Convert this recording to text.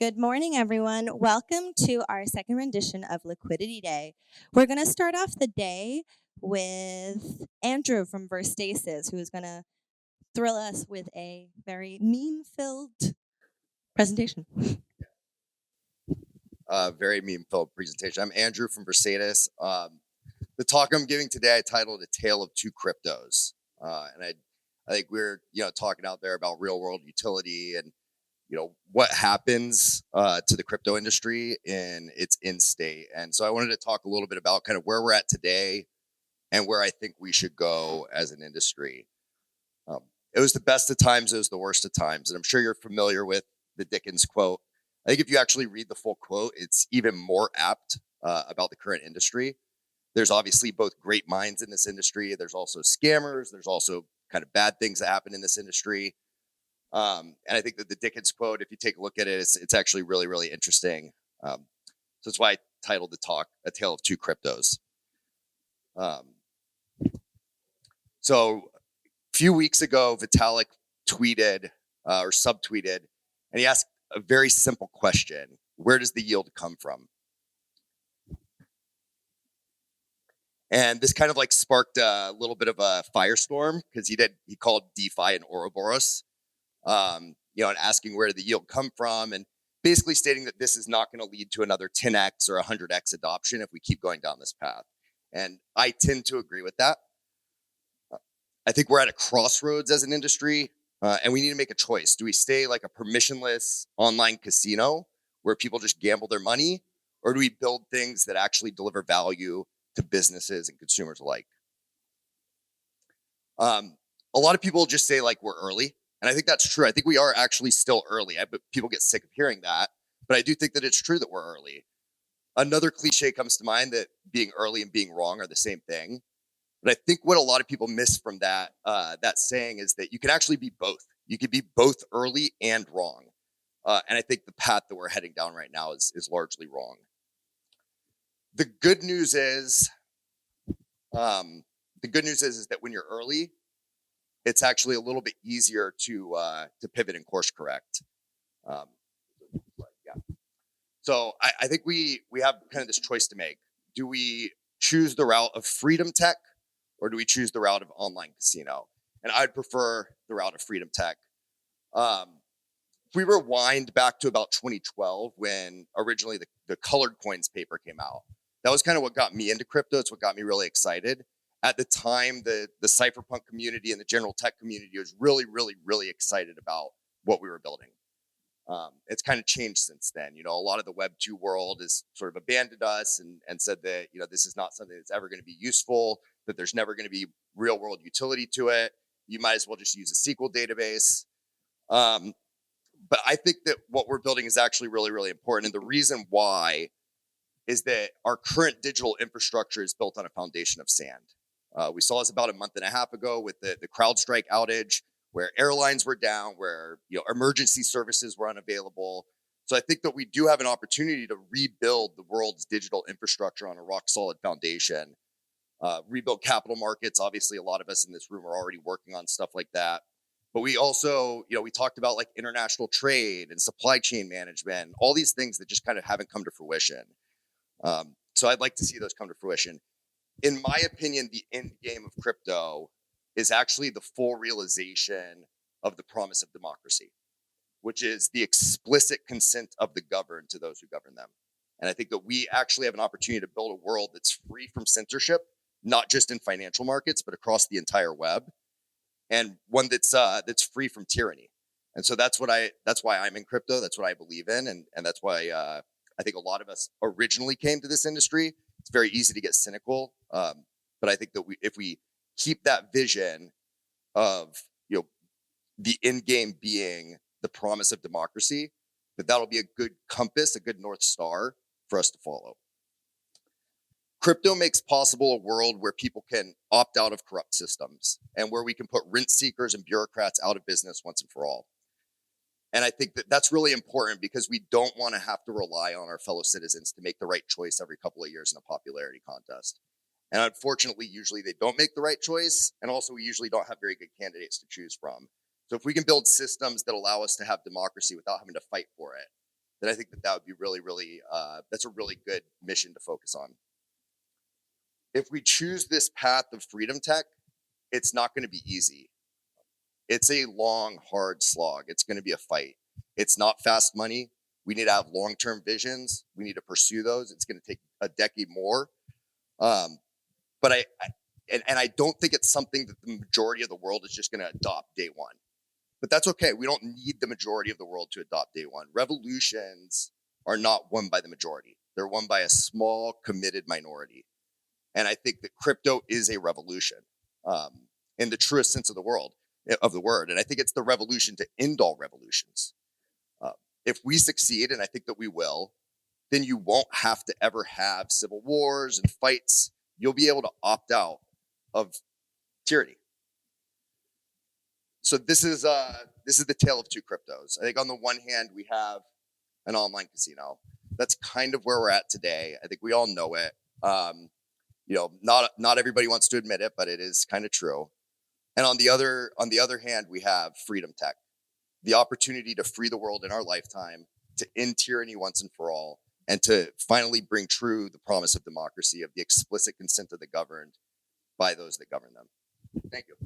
Good morning, everyone. Welcome to our second rendition of Liquidity Day. We're going to start off the day with Andrew from Versatus, who is going to thrill us with a very meme-filled presentation. Very meme-filled presentation. I'm Andrew from Versatus. The talk I'm giving today, I titled "A Tale of Two Cryptos," and I think we're talking out there about real-world utility and what happens to the crypto industry in its end state. And so I wanted to talk a little bit about kind of where we're at today and where I think we should go as an industry. It was the best of times, it was the worst of times, and I'm sure you're familiar with the Dickens quote. I think if you actually read the full quote, it's even more apt about the current industry. There's obviously both great minds in this industry. There's also scammers. There's also kind of bad things that happen in this industry. And I think that the Dickens quote, if you take a look at it, it's actually really, really interesting. So that's why I titled the talk "A Tale of Two Cryptos." So a few weeks ago, Vitalik tweeted or subtweeted, and he asked a very simple question: where does the yield come from? And this kind of like sparked a little bit of a firestorm because he called DeFi an Ouroboros, and asking where did the yield come from, and basically stating that this is not going to lead to another 10x or 100x adoption if we keep going down this path. And I tend to agree with that. I think we're at a crossroads as an industry, and we need to make a choice. Do we stay like a permissionless online casino where people just gamble their money, or do we build things that actually deliver value to businesses and consumers alike? A lot of people just say like we're early, and I think that's true. I think we are actually still early. But people get sick of hearing that, but I do think that it's true that we're early. Another cliche comes to mind that being early and being wrong are the same thing. But I think what a lot of people miss from that saying is that you can actually be both. You could be both early and wrong. And I think the path that we're heading down right now is largely wrong. The good news is that when you're early, it's actually a little bit easier to pivot and course correct. So I think we have kind of this choice to make. Do we choose the route of freedom tech, or do we choose the route of online casino? And I'd prefer the route of freedom tech. If we rewind back to about 2012, when originally the colored coins paper came out, that was kind of what got me into crypto. It's what got me really excited. At the time, the cypherpunk community and the general tech community was really, really, really excited about what we were building. It's kind of changed since then. A lot of the Web 2 world has sort of abandoned us and said that, this is not something that's ever going to be useful, that there's never going to be real world utility to it. You might as well just use a SQL database. But I think that what we're building is actually really, really important. And the reason why is that our current digital infrastructure is built on a foundation of sand. We saw this about a month and a half ago with the CrowdStrike outage, where airlines were down, where emergency services were unavailable. So I think that we do have an opportunity to rebuild the world's digital infrastructure on a rock solid foundation. Rebuild capital markets. Obviously, a lot of us in this room are already working on stuff like that. But we also, we talked about like international trade and supply chain management, all these things that just kind of haven't come to fruition. So I'd like to see those come to fruition. In my opinion, the end game of crypto is actually the full realization of the promise of democracy, which is the explicit consent of the governed to those who govern them. And I think that we actually have an opportunity to build a world that's free from censorship, not just in financial markets, but across the entire web, and one that's free from tyranny. And so that's why I'm in crypto. That's what I believe in, and that's why I think a lot of us originally came to this industry. It's very easy to get cynical, but I think that if we keep that vision of the end game being the promise of democracy, that'll be a good compass, a good North Star for us to follow. Crypto makes possible a world where people can opt out of corrupt systems and where we can put rent seekers and bureaucrats out of business once and for all. And I think that that's really important because we don't want to have to rely on our fellow citizens to make the right choice every couple of years in a popularity contest. And unfortunately, usually they don't make the right choice. And also, we usually don't have very good candidates to choose from. So if we can build systems that allow us to have democracy without having to fight for it, then I think that would be really, really, that's a really good mission to focus on. If we choose this path of freedom tech, it's not going to be easy. It's a long, hard slog. It's going to be a fight. It's not fast money. We need to have long-term visions. We need to pursue those. It's going to take a decade more. But I don't think it's something that the majority of the world is just going to adopt day one. But that's okay. We don't need the majority of the world to adopt day one. Revolutions are not won by the majority. They're won by a small, committed minority. And I think that crypto is a revolution in the truest sense of the word. And I think it's the revolution to end all revolutions. If we succeed, and I think that we will, then you won't have to ever have civil wars and fights. You'll be able to opt out of tyranny. So this is the tale of two cryptos. I think on the one hand, we have an online casino. That's kind of where we're at today. I think we all know it. Not everybody wants to admit it, but it is kind of true. And on the other hand, we have freedom tech, the opportunity to free the world in our lifetime, to end tyranny once and for all, and to finally bring true the promise of democracy, of the explicit consent of the governed by those that govern them. Thank you.